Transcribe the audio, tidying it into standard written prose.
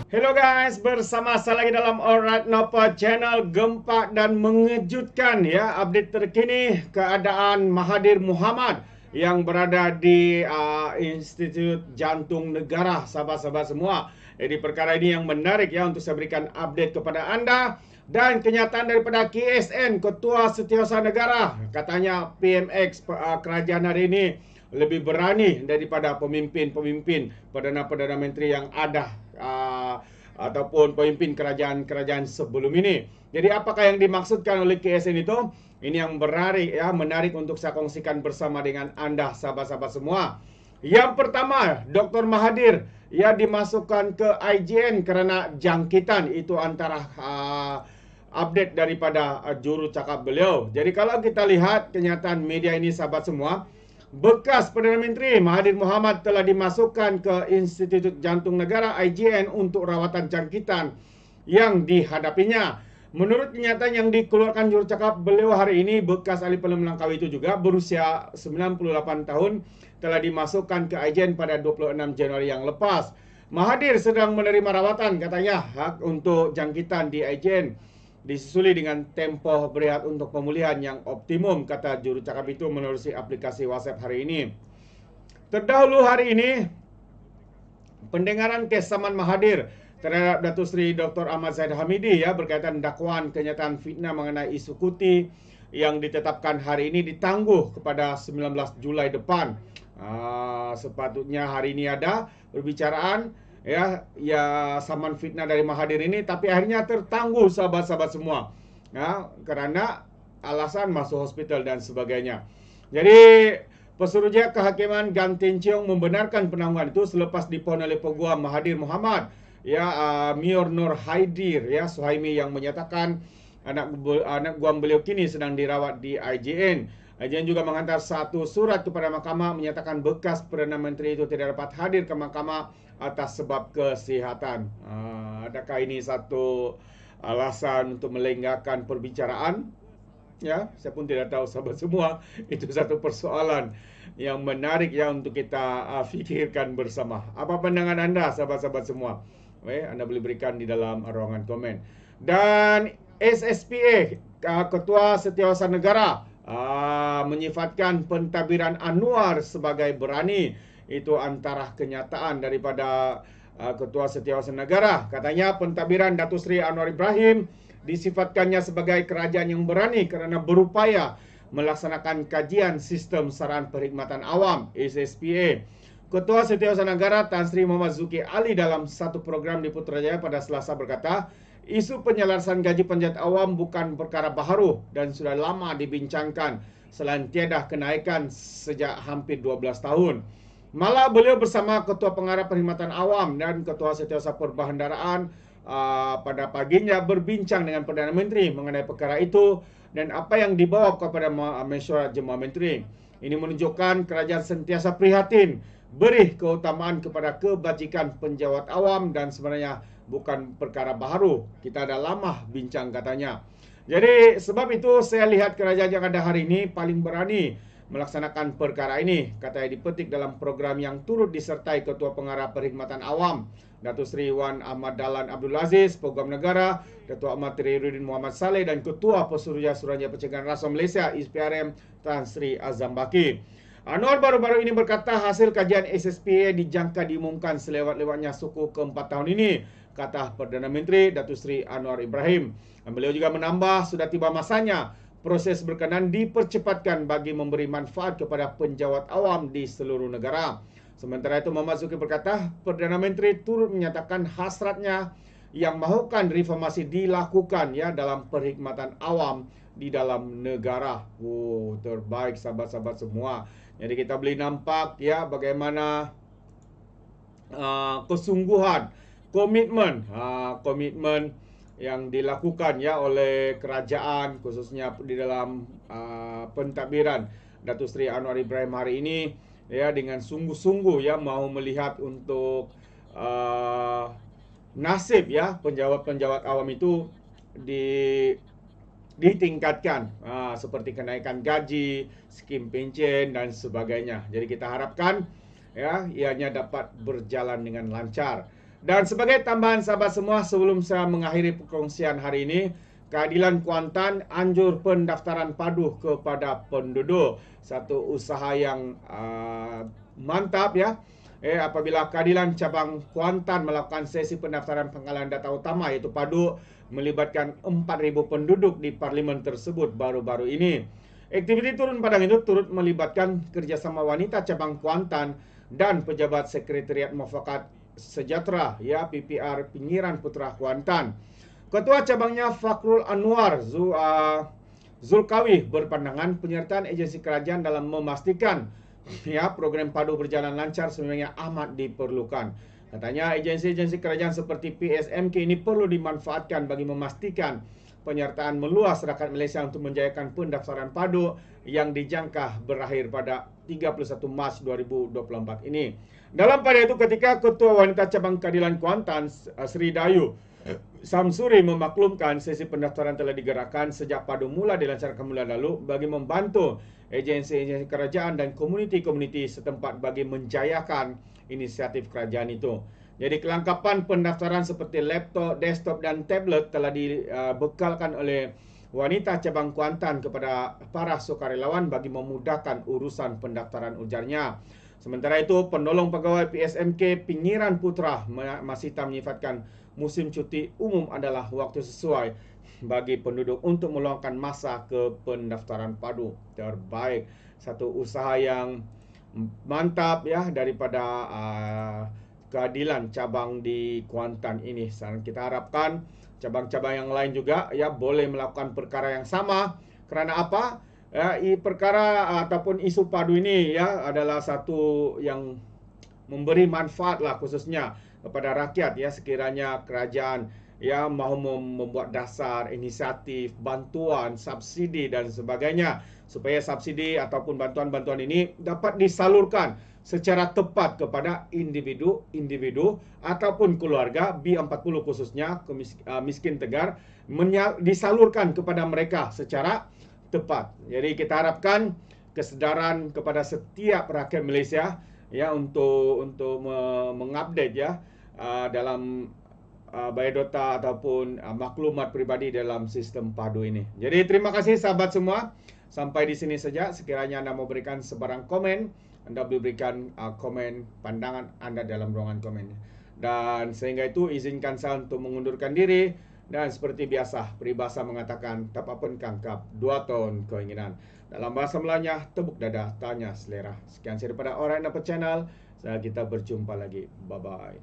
Hello guys, bersama saya lagi dalam Alright Nova Channel. Gempak dan mengejutkan ya, update terkini keadaan Mahathir Mohamad yang berada di Institut Jantung Negara, sahabat-sahabat semua. Jadi perkara ini yang menarik ya untuk saya berikan update kepada anda. Dan kenyataan daripada KSN, Ketua Setiausaha Negara, katanya PMX kerajaan hari ini lebih berani daripada pemimpin-pemimpin Perdana-Perdana Menteri yang ada ataupun pemimpin kerajaan-kerajaan sebelum ini. Jadi apakah yang dimaksudkan oleh KSN itu? Ini yang menarik untuk saya kongsikan bersama dengan anda sahabat-sahabat semua. Yang pertama, Dr. Mahathir ia dimasukkan ke IJN kerana jangkitan. Itu antara update daripada juru cakap beliau. Jadi kalau kita lihat kenyataan media ini sahabat semua, bekas Perdana Menteri Mahathir Mohamad telah dimasukkan ke Institut Jantung Negara IJN untuk rawatan jangkitan yang dihadapinya. Menurut kenyataan yang dikeluarkan juru cakap beliau hari ini, bekas ahli Parlimen Langkawi itu juga berusia 98 tahun telah dimasukkan ke IJN pada 26 Januari yang lepas. Mahathir sedang menerima rawatan katanya hak untuk jangkitan di IJN disusuli dengan tempoh berehat untuk pemulihan yang optimum, kata juru cakap itu menerusi aplikasi WhatsApp hari ini. Terdahulu hari ini, pendengaran kes saman Mahathir terhadap Datuk Seri Dr. Ahmad Zahid Hamidi ya berkaitan dakwaan kenyataan fitnah mengenai isu Kuti yang ditetapkan hari ini ditangguh kepada 19 Julai depan. Sepatutnya hari ini ada perbicaraan ya saman fitnah dari Mahathir ini, tapi akhirnya tertangguh sahabat-sahabat semua karena alasan masuk hospital dan sebagainya. Jadi Pesuruhjaya Kehakiman Gan Tin Cheong membenarkan penangguhan itu selepas dipohon oleh Peguam Mahathir Mohamad Mior Nur Haidir Suhaimi yang menyatakan anak guam beliau kini sedang dirawat di IJN. IJN juga menghantar satu surat kepada mahkamah menyatakan bekas Perdana Menteri itu tidak dapat hadir ke mahkamah atas sebab kesihatan. Adakah ini satu alasan untuk melengahkan perbicaraan? Ya, saya pun tidak tahu sahabat semua. Itu satu persoalan yang menarik ya untuk kita fikirkan bersama. Apa pandangan anda sahabat-sahabat semua? Anda boleh berikan di dalam ruangan komen. Dan SSPA, Ketua Setiausaha Negara, menyifatkan pentadbiran Anwar sebagai berani. Itu antara kenyataan daripada Ketua Setiausaha Negara. Katanya pentadbiran Datuk Seri Anwar Ibrahim disifatkannya sebagai kerajaan yang berani kerana berupaya melaksanakan kajian sistem saraan perkhidmatan awam SSPA. Ketua Setiausaha Negara Tan Sri Muhammad Zulkifli Ali dalam satu program di Putrajaya pada Selasa berkata, isu penyelarasan gaji penjawat awam bukan perkara baharu dan sudah lama dibincangkan selain tiada kenaikan sejak hampir 12 tahun. Malah beliau bersama Ketua Pengarah Perkhidmatan Awam dan Ketua Setiausaha Perbendaharaan pada paginya berbincang dengan Perdana Menteri mengenai perkara itu dan apa yang dibawa kepada mesyuarat Jemaah Menteri. Ini menunjukkan kerajaan sentiasa prihatin beri keutamaan kepada kebajikan penjawat awam dan sebenarnya bukan perkara baharu. Kita dah lama bincang katanya. Jadi sebab itu saya lihat kerajaan yang ada hari ini paling berani melaksanakan perkara ini, katanya dipetik dalam program yang turut disertai Ketua Pengarah Perkhidmatan Awam Datuk Seri Wan Ahmad Dahlan Abdul Aziz, Peguam Negara Datuk Ahmad Teriuddin Muhammad Saleh dan Ketua Pesuruhjaya Suruhanjaya Pencegahan Rasuah Malaysia ISPRM Tan Sri Azam Baki. Anwar baru-baru ini berkata hasil kajian SSPA dijangka diumumkan selewat-lewatnya suku keempat tahun ini, kata Perdana Menteri Datuk Seri Anwar Ibrahim. Dan beliau juga menambah sudah tiba masanya proses berkenan dipercepatkan bagi memberi manfaat kepada penjawat awam di seluruh negara. Sementara itu Muhammad Zulkifli berkata, Perdana Menteri turut menyatakan hasratnya yang mahukan reformasi dilakukan dalam perkhidmatan awam di dalam negara. Terbaik sahabat-sahabat semua. Jadi kita boleh nampak bagaimana kesungguhan, komitmen yang dilakukan oleh kerajaan khususnya di dalam pentadbiran Datuk Seri Anwar Ibrahim hari ini dengan sungguh-sungguh mahu melihat untuk nasib penjawat-penjawat awam itu ditingkatkan seperti kenaikan gaji, skim pencen dan sebagainya. Jadi kita harapkan ianya dapat berjalan dengan lancar. Dan sebagai tambahan sahabat semua, sebelum saya mengakhiri perkongsian hari ini, Keadilan Kuantan anjur pendaftaran padu kepada penduduk. Satu usaha yang mantap ya. Apabila Keadilan Cabang Kuantan melakukan sesi pendaftaran penggalan data utama iaitu padu melibatkan 4,000 penduduk di parlimen tersebut baru-baru ini. Aktiviti turun padang itu turut melibatkan kerjasama wanita cabang Kuantan dan pejabat Sekretariat Muafakat Sejahtera ya PPR Pinggiran Putra Kuantan. Ketua cabangnya Fakrul Anwar Zulkawi berpandangan penyertaan agensi kerajaan dalam memastikan ya program padu berjalan lancar sebenarnya amat diperlukan. Katanya agensi-agensi kerajaan seperti PSMK ini perlu dimanfaatkan bagi memastikan penyertaan meluas rakyat Malaysia untuk menjayakan pendaftaran padu yang dijangka berakhir pada 31 Mac 2024 ini. Dalam pada itu ketika Ketua Wanita Cabang Keadilan Kuantan Sri Dayu Samsuri memaklumkan sesi pendaftaran telah digerakkan sejak padu mula dilancarkan bulan lalu bagi membantu agensi-agensi kerajaan dan komuniti-komuniti setempat bagi menjayakan inisiatif kerajaan itu. Jadi kelengkapan pendaftaran seperti laptop, desktop dan tablet telah dibekalkan oleh wanita cabang Kuantan kepada para sukarelawan bagi memudahkan urusan pendaftaran, ujarnya. Sementara itu, penolong pegawai PSMK Pinggiran Putra masih tak menyifatkan musim cuti umum adalah waktu sesuai bagi penduduk untuk meluangkan masa ke pendaftaran padu. Terbaik. Satu usaha yang mantap ya daripada Keadilan cabang di Kuantan ini. Kita harapkan cabang-cabang yang lain juga ya boleh melakukan perkara yang sama. Kerana apa? Perkara ataupun isu padu ini ya adalah satu yang memberi manfaat lah khususnya kepada rakyat ya, sekiranya kerajaan ya mahu membuat dasar inisiatif, bantuan, subsidi dan sebagainya supaya subsidi ataupun bantuan-bantuan ini dapat disalurkan secara tepat kepada individu ataupun keluarga B40 khususnya miskin tegar disalurkan kepada mereka secara tepat. Jadi kita harapkan kesedaran kepada setiap rakyat Malaysia ya untuk mengupdate ya dalam biodata ataupun maklumat peribadi dalam sistem padu ini. Jadi terima kasih sahabat semua. Sampai di sini saja. Sekiranya anda mau berikan sebarang komen, anda boleh berikan komen pandangan anda dalam ruangan komen. Dan sehingga itu izinkan saya untuk mengundurkan diri. Dan seperti biasa, peribahasa mengatakan tapapun kangkap 2 tahun keinginan. Dalam bahasa Melayunya, tepuk dada, tanya selera. Sekian daripada Alright Nampak Channel. Kita berjumpa lagi. Bye-bye.